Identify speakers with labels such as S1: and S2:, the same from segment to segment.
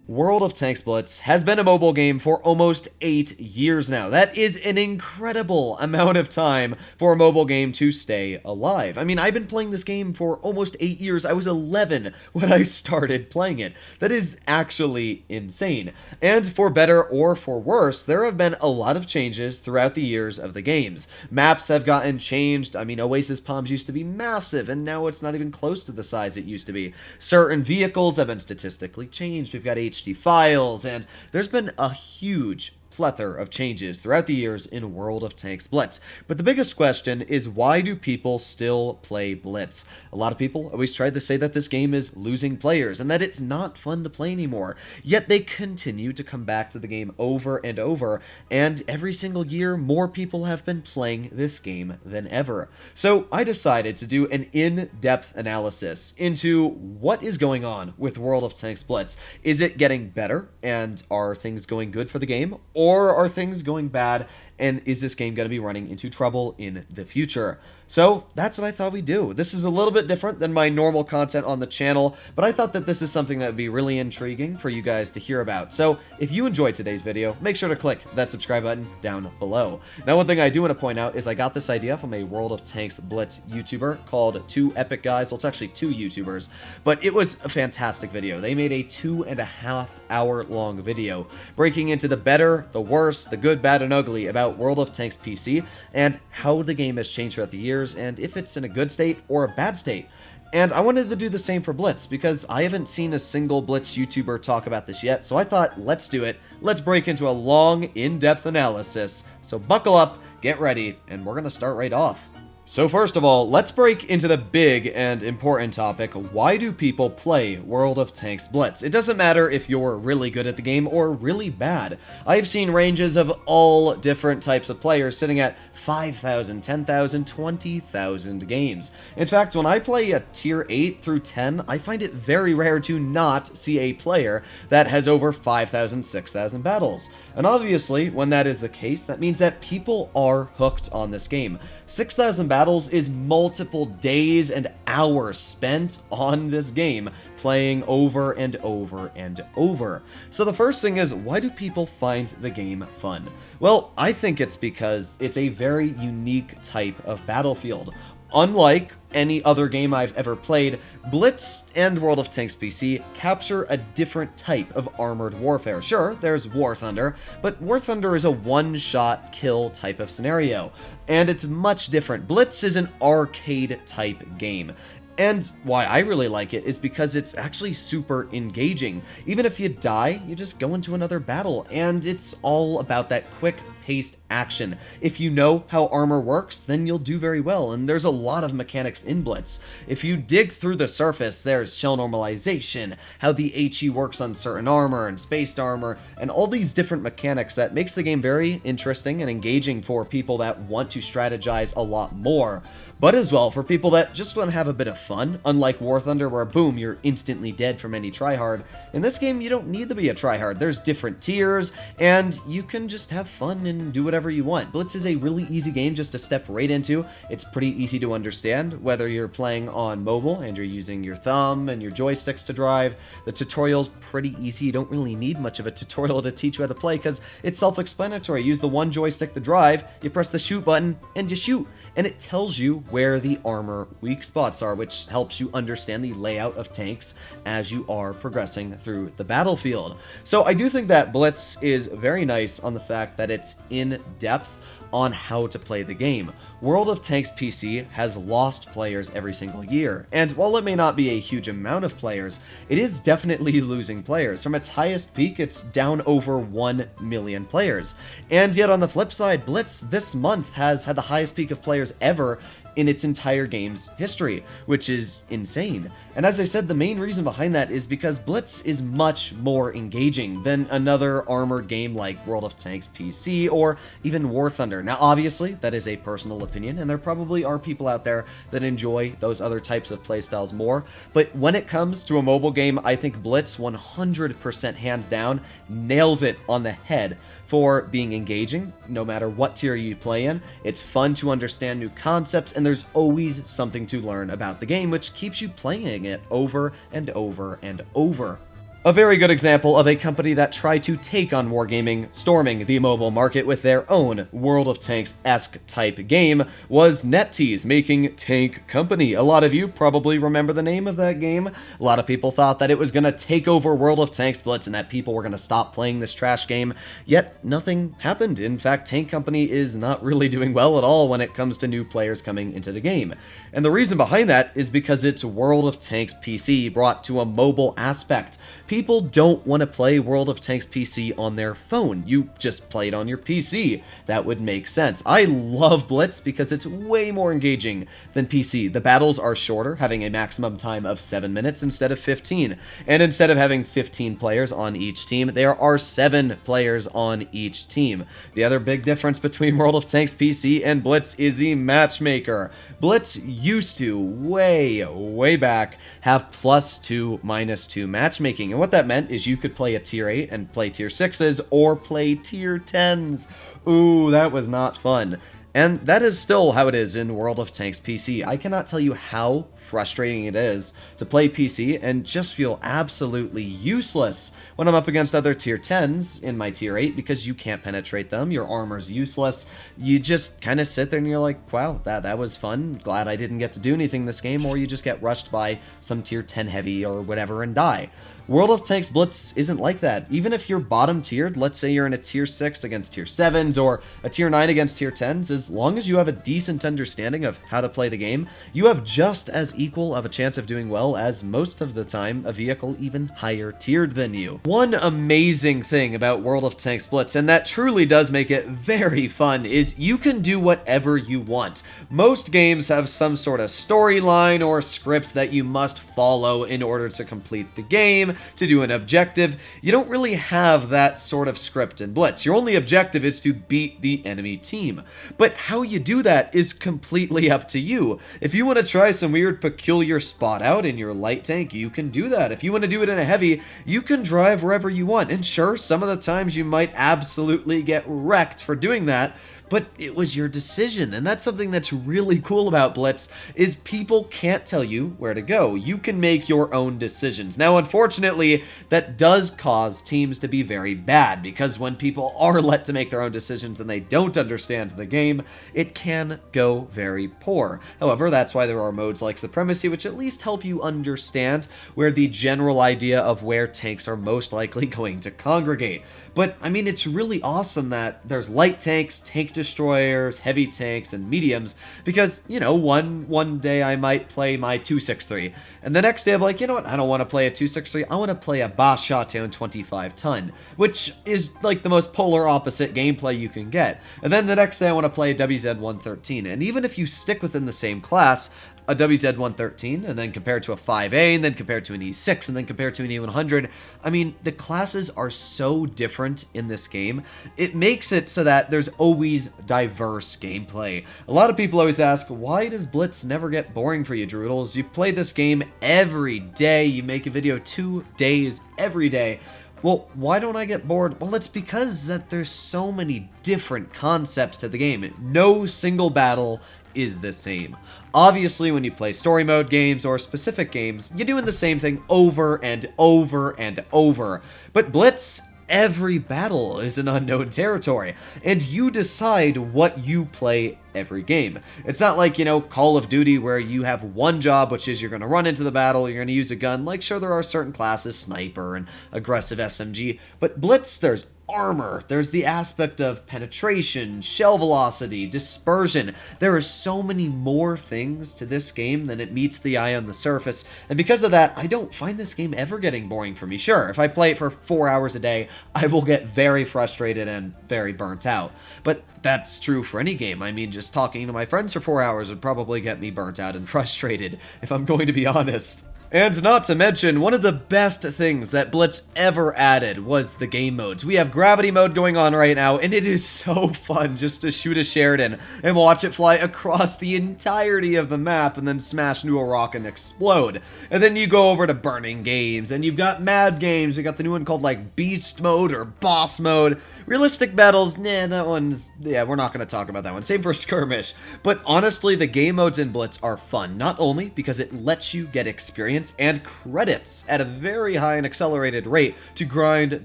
S1: World of Tanks Blitz has been a mobile game for almost 8 years now. That is an incredible amount of time for a mobile game to stay alive. I mean, I've been playing this game for almost 8 years. I was 11 when I started playing it. That is actually insane. And for better or for worse, there have been a lot of changes throughout the years of the games. Maps have gotten changed. I mean, Oasis Palms used to be massive, and now it's not even close to the size it used to be. Certain vehicles have been statistically changed. We've got HD files, and there's been a huge plethora of changes throughout the years in World of Tanks Blitz. But the biggest question is, why do people still play Blitz? A lot of people always try to say that this game is losing players and that it's not fun to play anymore. Yet they continue to come back to the game over and over, and every single year more people have been playing this game than ever. So I decided to do an in-depth analysis into what is going on with World of Tanks Blitz. Is it getting better, and are things going good for the game? Or are things going bad, and is this game going to be running into trouble in the future? So that's what I thought we'd do. This is a little bit different than my normal content on the channel, but I thought that this is something that would be really intriguing for you guys to hear about. So if you enjoyed today's video, make sure to click that subscribe button down below. Now, one thing I do want to point out is I got this idea from a World of Tanks Blitz YouTuber called Two Epic Guys. Well, it's actually two YouTubers, but it was a fantastic video. They made a 2.5 hour long video breaking into the better, the worse, the good, bad, and ugly about World of Tanks PC and how the game has changed throughout the years, and if it's in a good state or a bad state. And I wanted to do the same for Blitz, because I haven't seen a single Blitz YouTuber talk about this yet, so I thought, let's do it. Let's break into a long, in-depth analysis. So buckle up, get ready, and we're going to start right off. So first of all, let's break into the big and important topic: why do people play World of Tanks Blitz? It doesn't matter if you're really good at the game or really bad. I've seen ranges of all different types of players sitting at 5,000, 10,000, 20,000 games. In fact, when I play a tier 8 through 10, I find it very rare to not see a player that has over 5,000, 6,000 battles. And obviously, when that is the case, that means that people are hooked on this game. 6,000 battles is multiple days and hours spent on this game, playing over and over and over. So the first thing is, why do people find the game fun? Well, I think it's because it's a very unique type of battlefield. Unlike any other game I've ever played, Blitz and World of Tanks PC capture a different type of armored warfare. Sure, there's War Thunder, but War Thunder is a one-shot kill type of scenario, and it's much different. Blitz is an arcade-type game. And why I really like it is because it's actually super engaging. Even if you die, you just go into another battle, and it's all about that quick-paced action. If you know how armor works, then you'll do very well, and there's a lot of mechanics in Blitz. If you dig through the surface, there's shell normalization, how the HE works on certain armor and spaced armor, and all these different mechanics that makes the game very interesting and engaging for people that want to strategize a lot more. But as well for people that just want to have a bit of fun, unlike War Thunder where boom, you're instantly dead from any tryhard. In this game, you don't need to be a tryhard. There's different tiers, and you can just have fun and do whatever you want. Blitz is a really easy game just to step right into. It's pretty easy to understand, whether you're playing on mobile and you're using your thumb and your joysticks to drive. The tutorial's pretty easy. You don't really need much of a tutorial to teach you how to play because it's self-explanatory. Use the one joystick to drive, you press the shoot button, and you shoot. And it tells you where the armor weak spots are, which helps you understand the layout of tanks as you are progressing through the battlefield. So I do think that Blitz is very nice on the fact that it's in depth on how to play the game. World of Tanks PC has lost players every single year, and while it may not be a huge amount of players, it is definitely losing players. From its highest peak, it's down over 1 million players. And yet on the flip side, Blitz this month has had the highest peak of players ever in its entire game's history, which is insane. And as I said, the main reason behind that is because Blitz is much more engaging than another armored game like World of Tanks PC or even War Thunder. Now, obviously, that is a personal opinion, and there probably are people out there that enjoy those other types of playstyles more, but when it comes to a mobile game, I think Blitz 100% hands down nails it on the head for being engaging, no matter what tier you play in. It's fun to understand new concepts, and there's always something to learn about the game, which keeps you playing it over and over and over. A very good example of a company that tried to take on wargaming, storming the mobile market with their own World of Tanks-esque type game, was NetEase, making Tank Company. A lot of you probably remember the name of that game. A lot of people thought that it was going to take over World of Tanks Blitz and that people were going to stop playing this trash game, yet nothing happened. In fact, Tank Company is not really doing well at all when it comes to new players coming into the game. And the reason behind that is because it's World of Tanks PC brought to a mobile aspect. People don't want to play World of Tanks PC on their phone. You just play it on your PC. That would make sense. I love Blitz because it's way more engaging than PC. The battles are shorter, having a maximum time of 7 minutes instead of 15. And instead of having 15 players on each team, there are 7 players on each team. The other big difference between World of Tanks PC and Blitz is the matchmaker. Blitz used to, way back, have +2, -2 matchmaking. And what that meant is you could play a tier 8 and play tier 6s or play tier 10s. Ooh, that was not fun. And that is still how it is in World of Tanks PC. I cannot tell you how frustrating it is to play PC and just feel absolutely useless when I'm up against other tier 10s in my tier 8 because you can't penetrate them, your armor's useless. You just kind of sit there and you're like, wow, that was fun, glad I didn't get to do anything this game, or you just get rushed by some tier 10 heavy or whatever and die. World of Tanks Blitz isn't like that. Even if you're bottom tiered, let's say you're in a tier 6 against tier 7s or a tier 9 against tier 10s, as long as you have a decent understanding of how to play the game, you have just as equal of a chance of doing well as most of the time a vehicle even higher tiered than you. One amazing thing about World of Tanks Blitz, and that truly does make it very fun, is you can do whatever you want. Most games have some sort of storyline or script that you must follow in order to complete the game, to do an objective. You don't really have that sort of script in Blitz. Your only objective is to beat the enemy team. But how you do that is completely up to you. If you want to try some weird peculiar spot out in your light tank, you can do that. If you want to do it in a heavy, you can drive wherever you want. And sure, some of the times you might absolutely get wrecked for doing that, but it was your decision. And that's something that's really cool about Blitz, is people can't tell you where to go. You can make your own decisions. Now, unfortunately, that does cause teams to be very bad, because when people are let to make their own decisions and they don't understand the game, it can go very poor. However, that's why there are modes like Supremacy, which at least help you understand where the general idea of where tanks are most likely going to congregate. But, I mean, it's really awesome that there's light tanks, tank destroyers, heavy tanks, and mediums, because, you know, one day I might play my 263, and the next day I'm like, you know what, I don't want to play a 263, I want to play a Boss Shotdown 25-ton, which is, like, the most polar opposite gameplay you can get. And then the next day I want to play a WZ-113, and even if you stick within the same class, a WZ-113, and then compared to a 5A, and then compared to an E6, and then compared to an E100. I mean, the classes are so different in this game. It makes it so that there's always diverse gameplay. A lot of people always ask, why does Blitz never get boring for you, Droodles? You play this game every day. You make a video 2 days every day. Well, why don't I get bored? Well, it's because that there's so many different concepts to the game. No single battle is the same. Obviously, when you play story mode games or specific games, you're doing the same thing over and over and over. But Blitz, every battle is an unknown territory, and you decide what you play every game. It's not like, you know, Call of Duty, where you have one job, which is you're going to run into the battle, you're going to use a gun. Like, sure, there are certain classes, sniper and aggressive SMG, but Blitz, there's armor, there's the aspect of penetration, shell velocity, dispersion. There are so many more things to this game than it meets the eye on the surface, and because of that, I don't find this game ever getting boring for me. Sure, if I play it for 4 hours a day, I will get very frustrated and very burnt out, but that's true for any game. I mean, just talking to my friends for 4 hours would probably get me burnt out and frustrated, if I'm going to be honest. And not to mention, one of the best things that Blitz ever added was the game modes. We have gravity mode going on right now, and it is so fun just to shoot a Sheridan and watch it fly across the entirety of the map and then smash into a rock and explode. And then you go over to burning games, and you've got mad games. You got the new one called like beast mode or boss mode. Realistic battles, nah, that one's, yeah, we're not going to talk about that one. Same for skirmish. But honestly, the game modes in Blitz are fun, not only because it lets you get experience and credits at a very high and accelerated rate to grind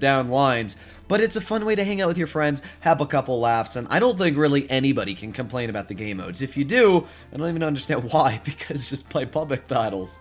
S1: down lines, but it's a fun way to hang out with your friends, have a couple laughs, and I don't think really anybody can complain about the game modes. If you do, I don't even understand why, because just play public battles.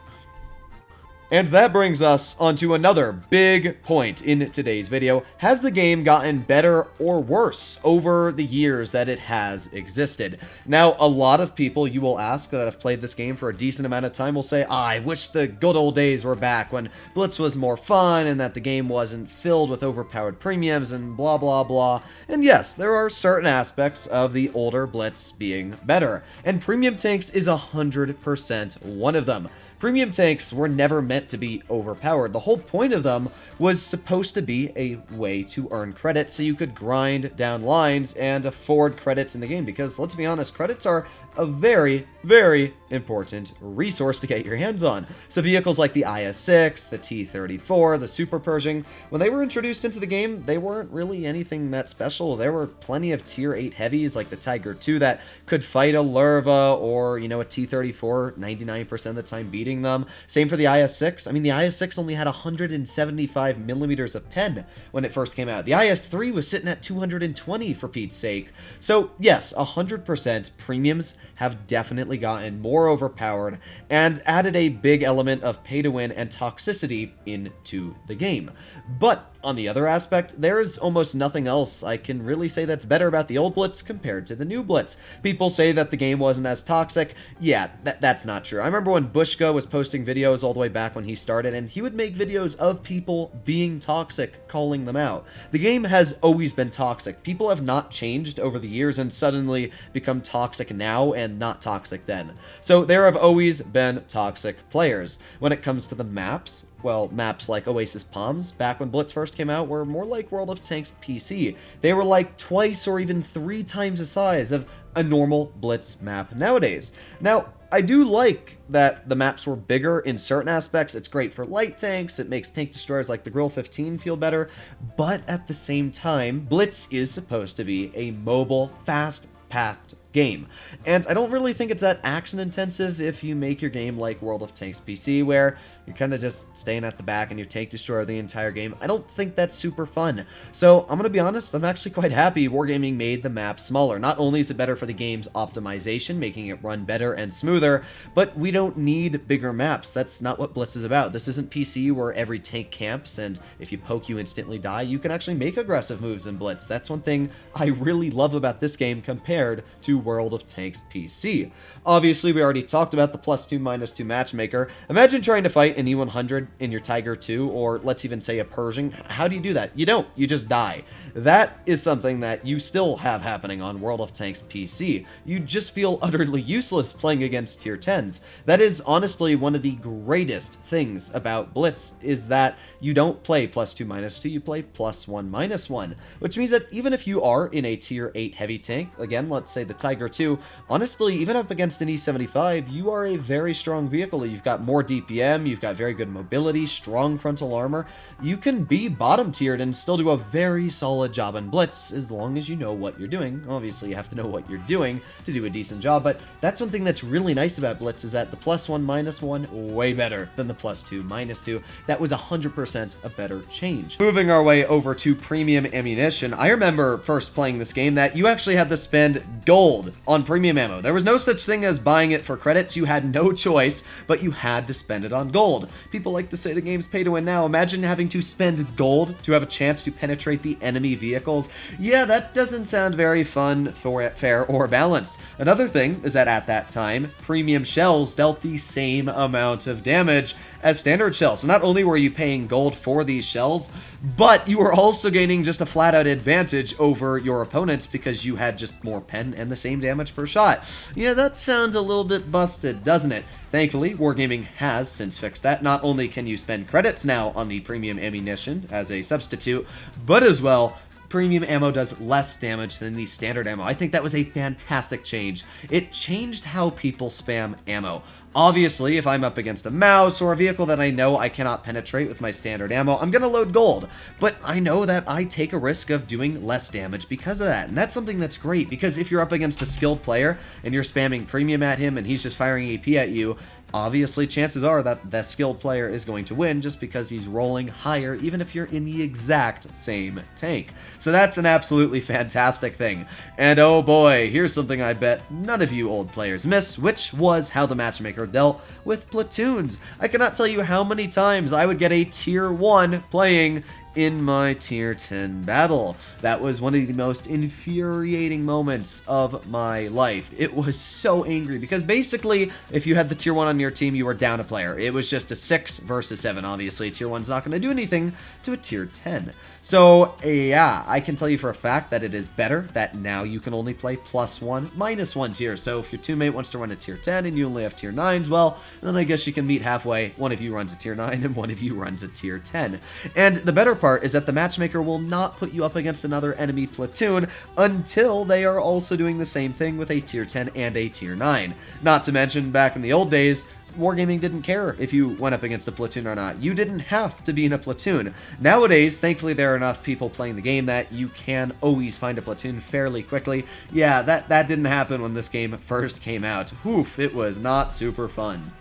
S1: And that brings us onto another big point in today's video. Has the game gotten better or worse over the years that it has existed? Now, a lot of people you will ask that have played this game for a decent amount of time will say, I wish the good old days were back when Blitz was more fun and that the game wasn't filled with overpowered premiums and blah blah blah. And yes, there are certain aspects of the older Blitz being better, and Premium Tanks is 100% one of them. Premium tanks were never meant to be overpowered. The whole point of them was supposed to be a way to earn credit so you could grind down lines and afford credits in the game, because let's be honest, credits are a very, very important resource to get your hands on. So vehicles like the IS-6, the T-34, the Super Pershing, when they were introduced into the game, they weren't really anything that special. There were plenty of Tier 8 heavies like the Tiger II that could fight a Lerva or, you know, a T-34 99% of the time beating them. Same for the IS-6. I mean, the IS-6 only had 175 millimeters of pen when it first came out. The IS-3 was sitting at 220 for Pete's sake. So yes, 100% premiums have definitely gotten more overpowered and added a big element of pay to win and toxicity into the game. But on the other aspect, there is almost nothing else I can really say that's better about the old Blitz compared to the new Blitz. People say that the game wasn't as toxic. Yeah, that's not true. I remember when Bushka was posting videos all the way back when he started, and he would make videos of people being toxic, calling them out. The game has always been toxic. People have not changed over the years and suddenly become toxic now and not toxic then. So there have always been toxic players. When it comes to the maps, well, maps like Oasis Palms, back when Blitz first came out, were more like World of Tanks PC. They were like twice or even 3 times the size of a normal Blitz map nowadays. Now, I do like that the maps were bigger in certain aspects. It's great for light tanks, it makes tank destroyers like the Grill 15 feel better, but at the same time, Blitz is supposed to be a mobile, fast-packed game. And I don't really think it's that action intensive if you make your game like World of Tanks PC, where you're kind of just staying at the back and you tank destroy the entire game. I don't think that's super fun. So I'm going to be honest, I'm actually quite happy Wargaming made the map smaller. Not only is it better for the game's optimization, making it run better and smoother, but we don't need bigger maps. That's not what Blitz is about. This isn't PC where every tank camps and if you poke you instantly die. You can actually make aggressive moves in Blitz. That's one thing I really love about this game compared to World of Tanks PC. Obviously, we already talked about the +2, -2 matchmaker. Imagine trying to fight an E100 in your Tiger II, or let's even say a Pershing. How do you do that? You don't. You just die. That is something that you still have happening on World of Tanks PC. You just feel utterly useless playing against Tier 10s. That is honestly one of the greatest things about Blitz, is that you don't play +2, -2, you play +1, -1, which means that even if you are in a Tier 8 heavy tank, again, let's say the Tiger II, honestly, even up against an E75, you are a very strong vehicle. You've got more DPM, you've got very good mobility, strong frontal armor. You can be bottom tiered and still do a very solid job in Blitz as long as you know what you're doing. Obviously, you have to know what you're doing to do a decent job, but that's one thing that's really nice about Blitz, is that the +1, -1, way better than the +2, -2. That was 100% a better change. Moving our way over to premium ammunition, I remember first playing this game that you actually had to spend gold on premium ammo. There was no such thing as buying it for credits. You had no choice, but you had to spend it on gold. People like to say the game's pay to win now. Imagine having to spend gold to have a chance to penetrate the enemy vehicles. Yeah, that doesn't sound very fun, fair, or balanced. Another thing is that at that time, premium shells dealt the same amount of damage as standard shells. So not only were you paying gold for these shells, but you were also gaining just a flat-out advantage over your opponents because you had just more pen and the same same damage per shot. Yeah, that sounds a little bit busted, doesn't it? Thankfully, Wargaming has since fixed that. Not only can you spend credits now on the premium ammunition as a substitute, but as well, premium ammo does less damage than the standard ammo. I think that was a fantastic change. It changed how people spam ammo. Obviously, if I'm up against a mouse or a vehicle that I know I cannot penetrate with my standard ammo, I'm going to load gold. But I know that I take a risk of doing less damage because of that. And that's something that's great, because if you're up against a skilled player and you're spamming premium at him and he's just firing AP at you, obviously chances are that the skilled player is going to win just because he's rolling higher, even if you're in the exact same tank. So that's an absolutely fantastic thing. And oh boy, here's something I bet none of you old players miss, which was how the matchmaker dealt with platoons. I cannot tell you how many times I would get a tier 1 playing in my tier 10 battle. That was one of the most infuriating moments of my life. It was so angry because basically if you had the tier 1 on your team, you were down a player. It was just a 6 versus 7. Obviously tier 1's not going to do anything to a tier 10. So yeah, I can tell you for a fact that it is better that now you can only play +1, -1 tier. So if your teammate wants to run a tier 10 and you only have tier 9s, well, then I guess you can meet halfway. One of you runs a tier 9 and one of you runs a tier 10. And the better part is that the matchmaker will not put you up against another enemy platoon until they are also doing the same thing with a tier 10 and a tier 9. Not to mention, back in the old days, Wargaming didn't care if you went up against a platoon or not. You didn't have to be in a platoon. Nowadays, thankfully, there are enough people playing the game that you can always find a platoon fairly quickly. Yeah, that didn't happen when this game first came out. Oof, it was not super fun.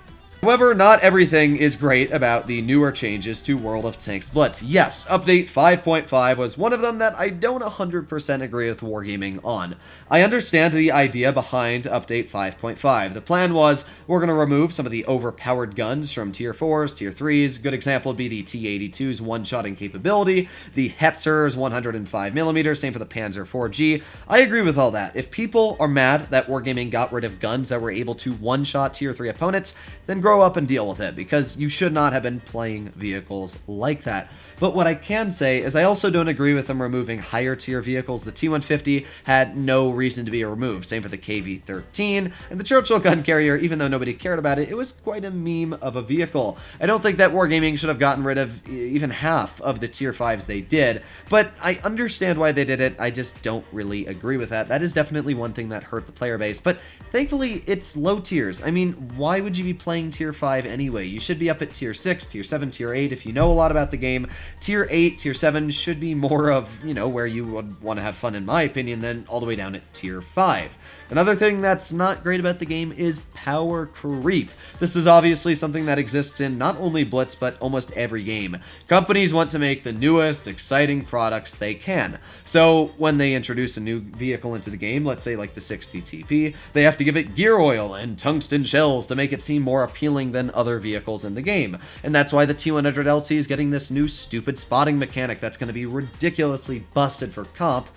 S1: However, not everything is great about the newer changes to World of Tanks Blitz. Yes, update 5.5 was one of them that I don't 100% agree with Wargaming on. I understand the idea behind update 5.5. The plan was, we're going to remove some of the overpowered guns from tier 4s, tier 3s. Good example would be the T-82's one-shotting capability, the Hetzer's 105mm, same for the Panzer 4G. I agree with all that. If people are mad that Wargaming got rid of guns that were able to one-shot tier 3 opponents, then grow up and deal with it, because you should not have been playing vehicles like that. But what I can say is I also don't agree with them removing higher tier vehicles. The T-150 had no reason to be removed. Same for the KV-13 and the Churchill gun carrier. Even though nobody cared about it, it was quite a meme of a vehicle. I don't think that Wargaming should have gotten rid of even half of the tier 5s they did, but I understand why they did it. I just don't really agree with that. That is definitely one thing that hurt the player base, but thankfully it's low tiers. I mean, why would you be playing tier 5 anyway? You should be up at tier 6, tier 7, tier 8 if you know a lot about the game. Tier 8, tier 7 should be more of, you know, where you would want to have fun in my opinion, than all the way down at tier 5. Another thing that's not great about the game is power creep. This is obviously something that exists in not only Blitz, but almost every game. Companies want to make the newest, exciting products they can. So when they introduce a new vehicle into the game, let's say like the 60TP, they have to give it gear oil and tungsten shells to make it seem more appealing than other vehicles in the game. And that's why the T100LT is getting this new stupid spotting mechanic that's going to be ridiculously busted for comp,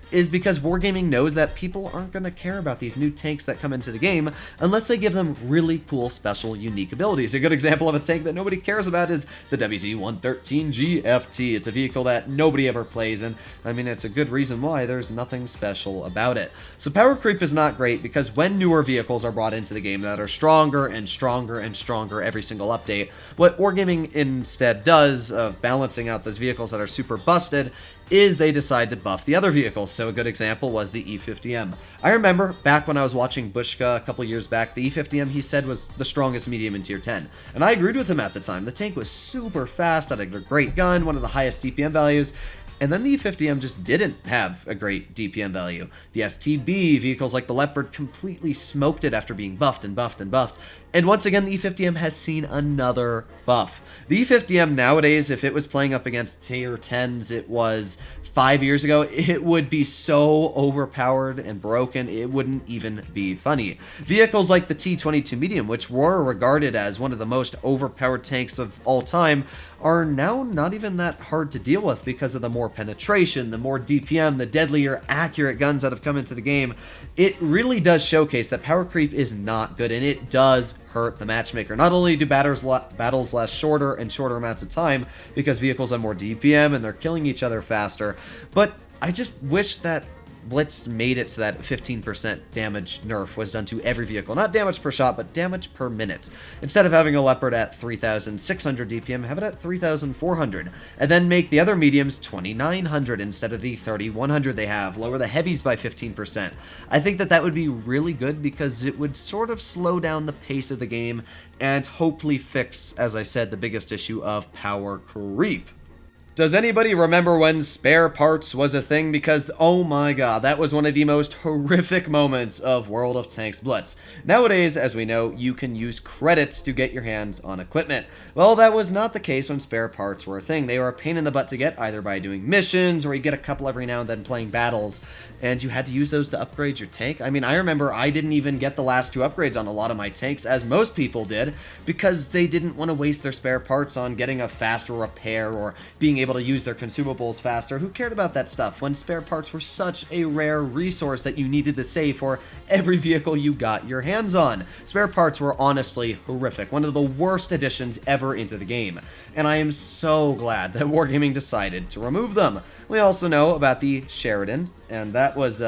S1: is because Wargaming knows that people aren't going to care about these new tanks that come into the game unless they give them really cool, special, unique abilities. A good example of a tank that nobody cares about is the WZ-113GFT. It's a vehicle that nobody ever plays, and I mean, it's a good reason why. There's nothing special about it. So power creep is not great, because when newer vehicles are brought into the game that are stronger and stronger and stronger every single update, what Wargaming instead does, of balancing out those vehicles that are super busted, is they decide to buff the other vehicles. So a good example was the E50M. I remember back when I was watching Bushka a couple years back, the E50M he said was the strongest medium in tier 10. And I agreed with him at the time. The tank was super fast, had a great gun, one of the highest DPM values. And then the E50M just didn't have a great DPM value. The STB, vehicles like the Leopard, completely smoked it after being buffed and buffed and buffed. And once again, the E50M has seen another buff. The E50M nowadays, if it was playing up against tier 10s, it was 5 years ago, it would be so overpowered and broken, it wouldn't even be funny. Vehicles like the T-22 Medium, which were regarded as one of the most overpowered tanks of all time, are now not even that hard to deal with because of the more penetration, the more DPM, the deadlier, accurate guns that have come into the game. It really does showcase that power creep is not good, and it does hurt the matchmaker. Not only do battles last shorter and shorter amounts of time because vehicles have more DPM and they're killing each other faster, but I just wish that Blitz made it so that 15% damage nerf was done to every vehicle. Not damage per shot, but damage per minute. Instead of having a Leopard at 3,600 DPM, have it at 3,400. And then make the other mediums 2,900 instead of the 3,100 they have. Lower the heavies by 15%. I think that would be really good because it would sort of slow down the pace of the game and hopefully fix, as I said, the biggest issue of power creep. Does anybody remember when spare parts was a thing? Because, oh my god, that was one of the most horrific moments of World of Tanks Blitz. Nowadays, as we know, you can use credits to get your hands on equipment. Well, that was not the case when spare parts were a thing. They were a pain in the butt to get, either by doing missions, or you get a couple every now and then playing battles, and you had to use those to upgrade your tank. I mean, I remember I didn't even get the last 2 upgrades on a lot of my tanks, as most people did, because they didn't want to waste their spare parts on getting a faster repair, or being able to use their consumables faster. Who cared about that stuff when spare parts were such a rare resource that you needed to save for every vehicle you got your hands on? Spare parts were honestly horrific, one of the worst additions ever into the game, and I am so glad that Wargaming decided to remove them. We also know about the Sheridan, and that was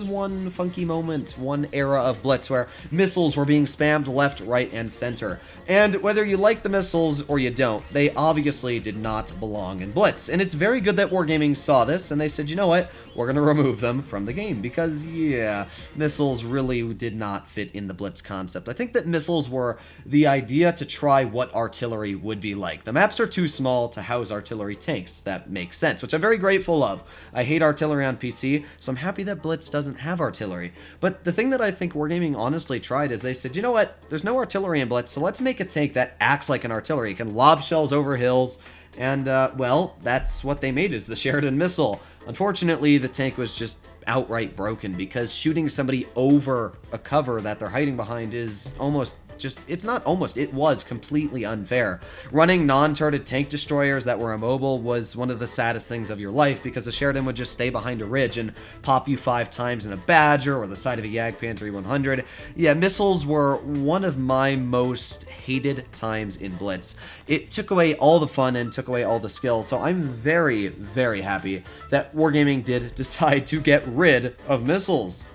S1: one funky moment, one era of Blitz where missiles were being spammed left, right, and center. And whether you like the missiles or you don't, they obviously did not belong in Blitz. And it's very good that Wargaming saw this, and they said, you know what, we're going to remove them from the game, because, yeah, missiles really did not fit in the Blitz concept. I think that missiles were the idea to try what artillery would be like. The maps are too small to house artillery tanks. That makes sense, which I'm very grateful of. I hate artillery on PC, so I'm happy that Blitz doesn't have artillery. But the thing that I think Wargaming honestly tried is they said, you know what, there's no artillery in Blitz, so let's make a tank that acts like an artillery. It can lob shells over hills, and, well, that's what they made, is the Sheridan missile. Unfortunately, the tank was just outright broken, because shooting somebody over a cover that they're hiding behind is almost just, it's not almost, it was completely unfair. Running non-turreted tank destroyers that were immobile was one of the saddest things of your life, because the Sheridan would just stay behind a ridge and pop you 5 times in a Badger or the side of a Jagdpanther 3-100. Yeah, missiles were one of my most hated times in Blitz. It took away all the fun and took away all the skill, so I'm very, very happy that Wargaming did decide to get rid of missiles.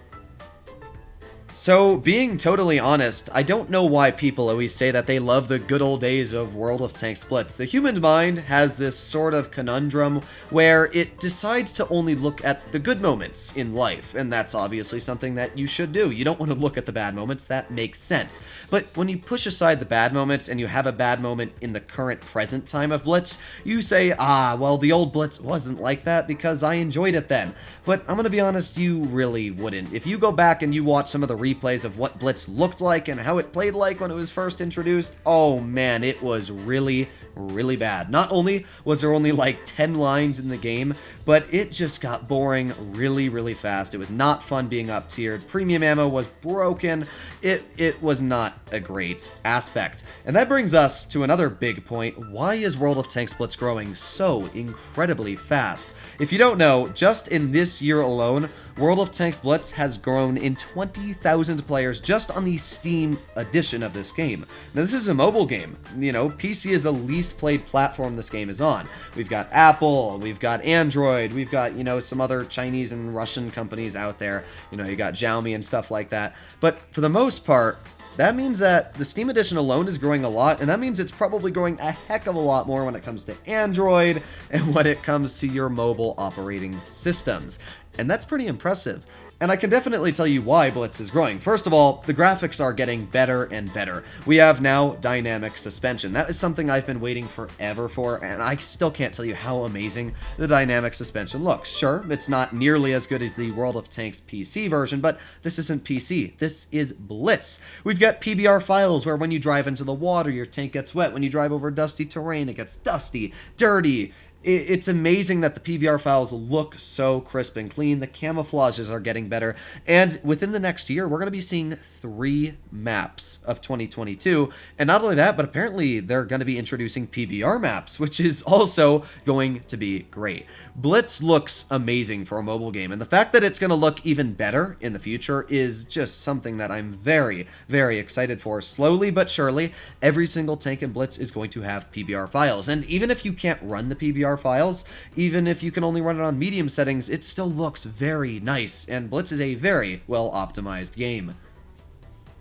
S1: So, being totally honest, I don't know why people always say that they love the good old days of World of Tanks Blitz. The human mind has this sort of conundrum where it decides to only look at the good moments in life, and that's obviously something that you should do. You don't want to look at the bad moments, that makes sense. But when you push aside the bad moments and you have a bad moment in the current present time of Blitz, you say, well, the old Blitz wasn't like that because I enjoyed it then. But I'm gonna be honest, you really wouldn't. If you go back and you watch some of the replays of what Blitz looked like and how it played like when it was first introduced, oh man, it was really, really bad. Not only was there only like 10 lines in the game, but it just got boring really, really fast. It was not fun being up tiered. Premium ammo was broken. It was not a great aspect. And that brings us to another big point. Why is World of Tanks Blitz growing so incredibly fast? If you don't know, just in this year alone, World of Tanks Blitz has grown in 20,000 players just on the Steam edition of this game. Now, this is a mobile game. You know, PC is the least played platform this game is on. We've got Apple, we've got Android, we've got, you know, some other Chinese and Russian companies out there. You know, you got Xiaomi and stuff like that. But for the most part, that means that the Steam Edition alone is growing a lot, and that means it's probably growing a heck of a lot more when it comes to Android and when it comes to your mobile operating systems. And that's pretty impressive. And I can definitely tell you why Blitz is growing. First of all, the graphics are getting better and better. We have now dynamic suspension. That is something I've been waiting forever for, and I still can't tell you how amazing the dynamic suspension looks. Sure, it's not nearly as good as the World of Tanks PC version, but this isn't PC. This is Blitz. We've got PBR files where when you drive into the water, your tank gets wet. When you drive over dusty terrain, it gets dusty, dirty. It's amazing that the PBR files look so crisp and clean. The camouflages are getting better. And within the next year, we're going to be seeing 3 maps of 2022. And not only that, but apparently they're going to be introducing PBR maps, which is also going to be great. Blitz looks amazing for a mobile game. And the fact that it's going to look even better in the future is just something that I'm very, very excited for. Slowly but surely, every single tank in Blitz is going to have PBR files. And even if you can't run the PBR files. Even if you can only run it on medium settings, it still looks very nice, and Blitz is a very well optimized game.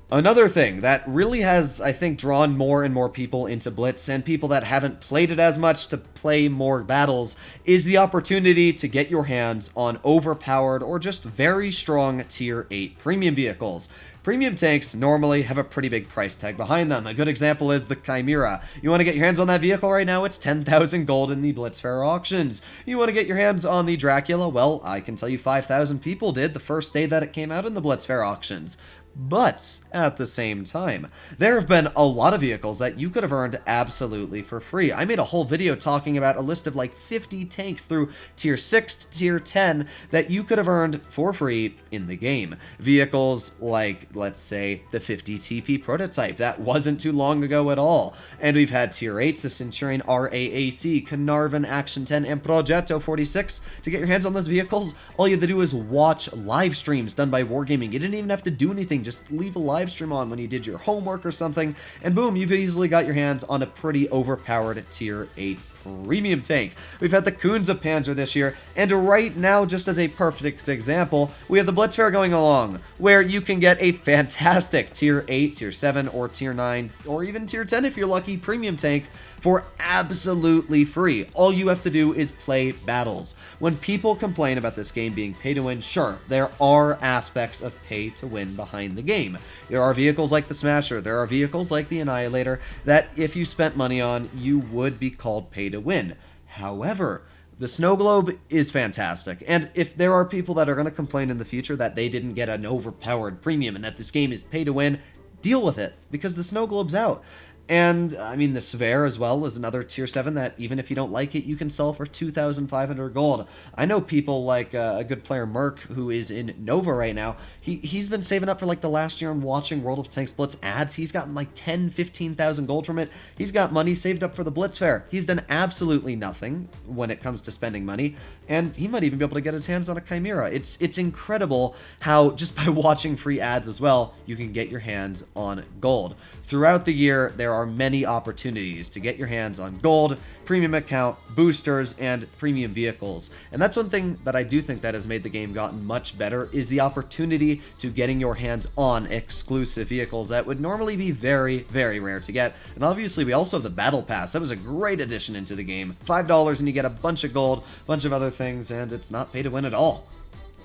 S1: Another thing that really has, I think, drawn more and more people into Blitz, and people that haven't played it as much to play more battles, is the opportunity to get your hands on overpowered or just very strong Tier 8 premium vehicles. Premium tanks normally have a pretty big price tag behind them. A good example is the Chimera. You want to get your hands on that vehicle right now, it's 10,000 gold in the Blitz Fair auctions. You want to get your hands on the Dracula? Well, I can tell you 5,000 people did the first day that it came out in the Blitz Fair auctions. But, at the same time, there have been a lot of vehicles that you could have earned absolutely for free. I made a whole video talking about a list of like 50 tanks through Tier 6 to Tier 10 that you could have earned for free in the game. Vehicles like, let's say, the 50 TP prototype. That wasn't too long ago at all. And we've had Tier 8s, the Centurion RAAC, Carnarvon Action 10, and Progetto 46. To get your hands on those vehicles, all you had to do is watch live streams done by Wargaming. You didn't even have to do anything. Just leave a live stream on when you did your homework or something, and boom, you've easily got your hands on a pretty overpowered Tier 8 premium tank. We've had the Kunze Panzer this year, and right now, just as a perfect example, we have the Blitz Fair going along, where you can get a fantastic Tier 8, Tier 7, or Tier 9, or even Tier 10 if you're lucky, premium tank for absolutely free. All you have to do is play battles. When people complain about this game being pay to win, sure, there are aspects of pay to win behind the game. There are vehicles like the Smasher, there are vehicles like the Annihilator that if you spent money on, you would be called pay to win. However, the Snow Globe is fantastic, and if there are people that are going to complain in the future that they didn't get an overpowered premium and that this game is pay to win, deal with it, because the Snow Globe's out. And, I mean, the Sver as well is another Tier 7 that, even if you don't like it, you can sell for 2,500 gold. I know people like a good player, Merc, who is in Nova right now. He's been saving up for, like, the last year and watching World of Tanks Blitz ads. He's gotten, like, 10,000, 15,000 gold from it. He's got money saved up for the Blitz Fair. He's done absolutely nothing when it comes to spending money, and he might even be able to get his hands on a Chimera. It's incredible how, just by watching free ads as well, you can get your hands on gold. Throughout the year, there are many opportunities to get your hands on gold, premium account, boosters, and premium vehicles. And that's one thing that I do think that has made the game gotten much better, is the opportunity to getting your hands on exclusive vehicles that would normally be very, very rare to get. And obviously, we also have the Battle Pass. That was a great addition into the game. $5 and you get a bunch of gold, a bunch of other things, and it's not pay to win at all.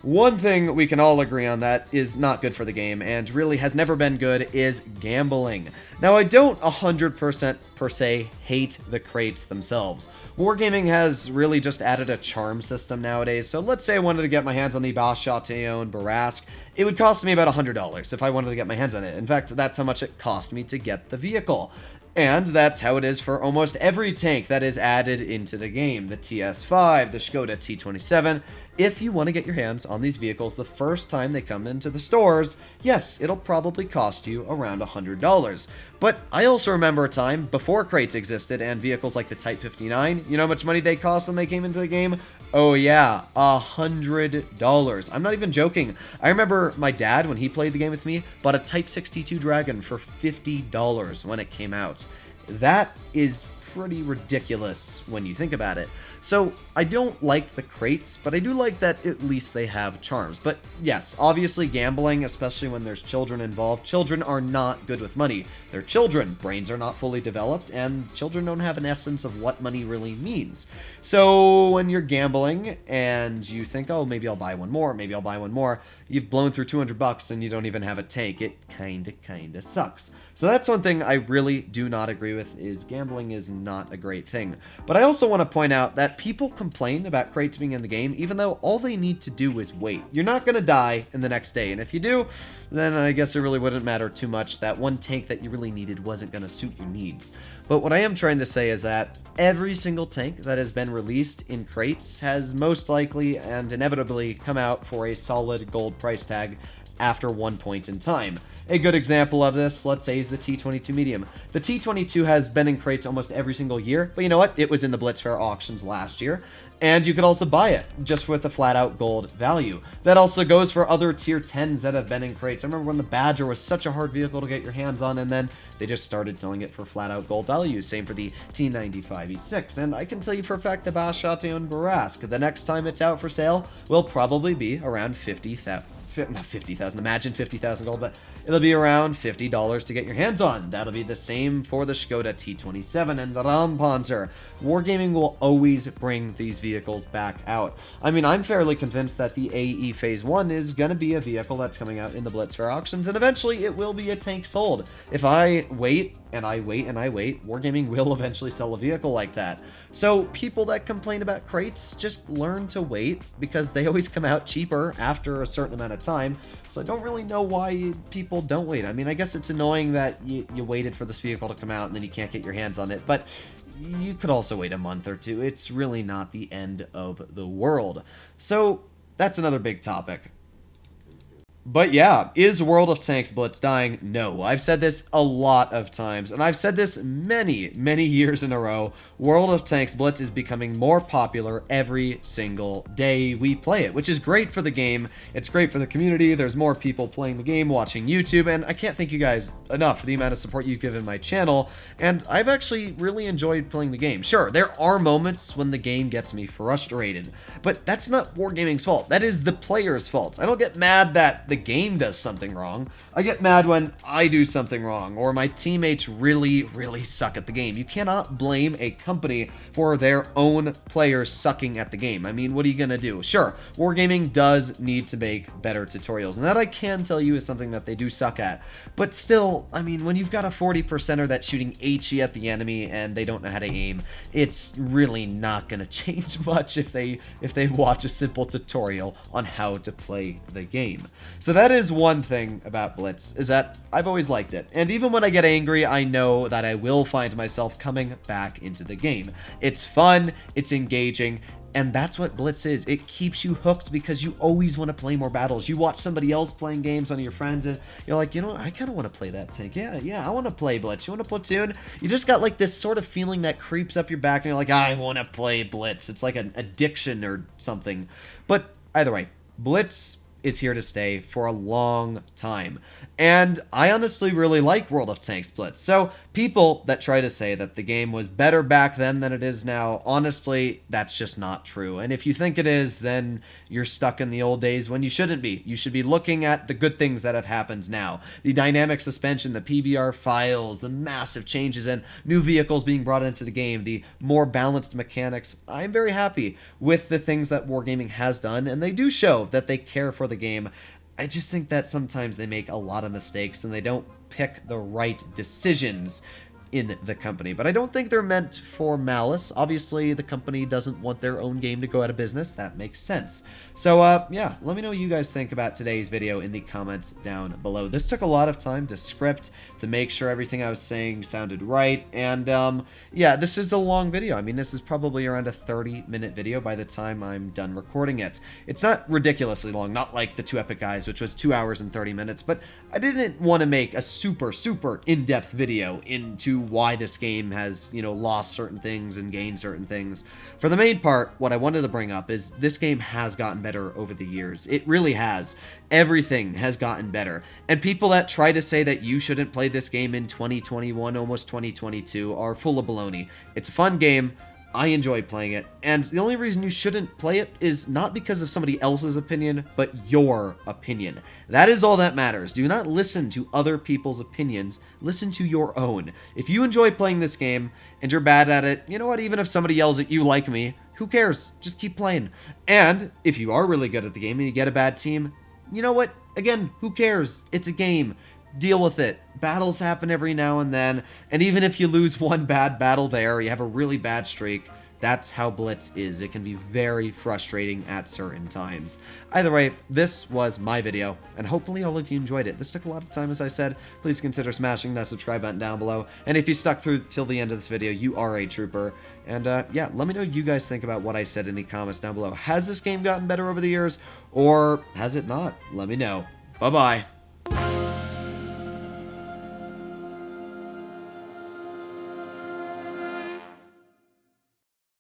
S1: One thing we can all agree on that is not good for the game, and really has never been good, is gambling. Now, I don't 100% per se hate the crates themselves. Wargaming has really just added a charm system nowadays, so let's say I wanted to get my hands on the Boss Chatillon Barask, it would cost me about $100 if I wanted to get my hands on it. In fact, that's how much it cost me to get the vehicle. And that's how it is for almost every tank that is added into the game. The TS5, the Skoda T27. If you want to get your hands on these vehicles the first time they come into the stores, yes, it'll probably cost you around $100. But I also remember a time before crates existed and vehicles like the Type 59, you know how much money they cost when they came into the game? Oh yeah, $100. I'm not even joking. I remember my dad, when he played the game with me, bought a Type 62 Dragon for $50 when it came out. That is pretty ridiculous when you think about it. So I don't like the crates, but I do like that at least they have charms. But yes, obviously gambling, especially when there's children involved, children are not good with money. They're children, brains are not fully developed, and children don't have an essence of what money really means. So when you're gambling and you think, oh, maybe I'll buy one more, maybe I'll buy one more, you've blown through $200 and you don't even have a tank. It kinda sucks. So that's one thing I really do not agree with, is gambling is not a great thing. But I also want to point out that people complain about crates being in the game, even though all they need to do is wait. You're not going to die in the next day, and if you do, then I guess it really wouldn't matter too much. That one tank that you really needed wasn't going to suit your needs. But what I am trying to say is that every single tank that has been released in crates has most likely and inevitably come out for a solid gold price tag after one point in time. A good example of this, let's say, is the T22 Medium. The T22 has been in crates almost every single year, but you know what? It was in the Blitz Fair auctions last year, and you could also buy it just with a flat-out gold value. That also goes for other tier 10s that have been in crates. I remember when the Badger was such a hard vehicle to get your hands on, and then they just started selling it for flat-out gold value. Same for the T95E6, and I can tell you for a fact the Bashation Barask, the next time it's out for sale, will probably be around 50,000. Not 50,000, imagine 50,000 gold, but it'll be around $50 to get your hands on. That'll be the same for the Skoda T27 and the Rampanzer. Wargaming will always bring these vehicles back out. I mean, I'm fairly convinced that the AE Phase 1 is going to be a vehicle that's coming out in the Blitz Fair auctions, and eventually it will be a tank sold. If I wait, and I wait, and I wait, Wargaming will eventually sell a vehicle like that. So people that complain about crates, just learn to wait, because they always come out cheaper after a certain amount of time. So I don't really know why people don't wait. I mean, I guess it's annoying that you waited for this vehicle to come out and then you can't get your hands on it, but you could also wait a month or two. It's really not the end of the world. So that's another big topic. But yeah, is World of Tanks Blitz dying? No. I've said this a lot of times, and I've said this many, many years in a row. World of Tanks Blitz is becoming more popular every single day we play it, which is great for the game. It's great for the community. There's more people playing the game, watching YouTube, and I can't thank you guys enough for the amount of support you've given my channel, and I've actually really enjoyed playing the game. Sure, there are moments when the game gets me frustrated, but that's not Wargaming's fault. That is the player's fault. I don't get mad that the game does something wrong. I get mad when I do something wrong, or my teammates really, really suck at the game. You cannot blame a company for their own players sucking at the game. I mean, what are you gonna do? Sure, Wargaming does need to make better tutorials, and that I can tell you is something that they do suck at. But still, I mean, when you've got a 40%er that's shooting HE at the enemy and they don't know how to aim, it's really not gonna change much if they watch a simple tutorial on how to play the game. So that is one thing about Blitz, is that I've always liked it. And even when I get angry, I know that I will find myself coming back into the game. It's fun, it's engaging, and that's what Blitz is. It keeps you hooked because you always want to play more battles. You watch somebody else playing games, one of your friends, and you're like, you know what, I kind of want to play that tank. Yeah, I want to play Blitz. You want to platoon? You just got like this sort of feeling that creeps up your back, and you're like, I want to play Blitz. It's like an addiction or something. But either way, Blitz is here to stay for a long time. And I honestly really like World of Tanks Blitz. So people that try to say that the game was better back then than it is now, honestly, that's just not true. And if you think it is, then you're stuck in the old days when you shouldn't be. You should be looking at the good things that have happened now. The dynamic suspension, the PBR files, the massive changes and new vehicles being brought into the game, the more balanced mechanics. I'm very happy with the things that Wargaming has done, and they do show that they care for the game. I just think that sometimes they make a lot of mistakes and they don't pick the right decisions in the company. But I don't think they're meant for malice. Obviously, the company doesn't want their own game to go out of business. That makes sense. So, yeah, let me know what you guys think about today's video in the comments down below. This took a lot of time to script, to make sure everything I was saying sounded right. And, yeah, this is a long video. I mean, this is probably around a 30-minute video by the time I'm done recording it. It's not ridiculously long, not like the Two Epic Guys, which was 2 hours and 30 minutes, but I didn't want to make a super in-depth video into why this game has, you know, lost certain things and gained certain things. For the main part, what I wanted to bring up is this game has gotten better over the years. It really has. Everything has gotten better. And people that try to say that you shouldn't play this game in 2021, almost 2022, are full of baloney. It's a fun game. I enjoy playing it, and the only reason you shouldn't play it is not because of somebody else's opinion, but your opinion. That is all that matters. Do not listen to other people's opinions. Listen to your own. If you enjoy playing this game, and you're bad at it, you know what, even if somebody yells at you like me, who cares? Just keep playing. And if you are really good at the game and you get a bad team, you know what? Again, who cares? It's a game. Deal with it. Battles happen every now and then, and even if you lose one bad battle there, or you have a really bad streak, that's how Blitz is. It can be very frustrating at certain times. Either way, this was my video, and hopefully all of you enjoyed it. This took a lot of time, as I said. Please consider smashing that subscribe button down below, and if you stuck through till the end of this video, you are a trooper. And yeah, let me know what you guys think about what I said in the comments down below. Has this game gotten better over the years, or has it not? Let me know. Bye-bye.